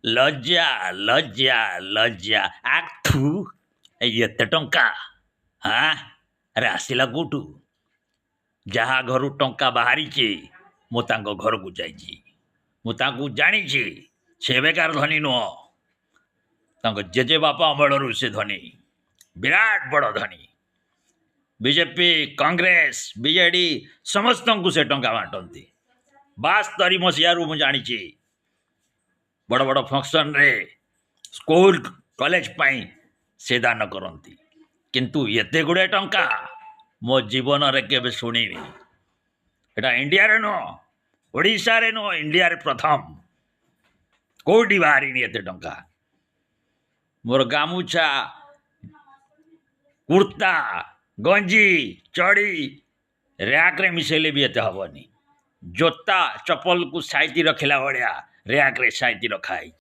ଲଜ୍ଜା ଲଜ୍ଜା ଲଜ୍ଜା ଆଥୁ ଏତେ ଟଙ୍କା ହାଁ ଆରେ ଆସିଲା କୋଉଠୁ? ଯାହା ଘରୁ ଟଙ୍କା ବାହାରିଛି ମୁଁ ତାଙ୍କ ଘରକୁ ଯାଇଛି, ମୁଁ ତାଙ୍କୁ ଜାଣିଛି। ସେ ବେକାର ଧନୀ ନୁହଁ, ତାଙ୍କ ଜେଜେବାପା ଅମଳରୁ ସେ ଧନୀ, ବିରାଟ ବଡ଼ ଧନୀ। ବିଜେପି, କଂଗ୍ରେସ, ବିଜେଡି ସମସ୍ତଙ୍କୁ ସେ ଟଙ୍କା ବାଣ୍ଟନ୍ତି। 72 ମସିହାରୁ ମୁଁ ଜାଣିଛି, ବଡ଼ ବଡ଼ ଫଙ୍କସନ୍ରେ ସ୍କୁଲ କଲେଜ ପାଇଁ ସେ ଦାନ କରନ୍ତି। କିନ୍ତୁ ଏତେ ଗୁଡ଼ିଏ ଟଙ୍କା ମୋ ଜୀବନରେ କେବେ ଶୁଣିନି। ଏଟା ଇଣ୍ଡିଆରେ ନୁହଁ, ଓଡ଼ିଶାରେ ନୁହଁ, ଇଣ୍ଡିଆରେ ପ୍ରଥମ। କୋଉଠି ବାହାରିନି ଏତେ ଟଙ୍କା। ମୋର ଗାମୁଛା, କୁର୍ତ୍ତା, ଗଞ୍ଜି, ଚଡ଼ି ର୍ୟାକ୍ରେ ମିଶେଇଲେ ବି ଏତେ ହବନି। ଜୋତା ଚପଲକୁ ସାଇତି ରଖିଲା ଭଳିଆ ର୍ୟାକ୍ରେ ସାଇତି ରଖା ହେଇଛି।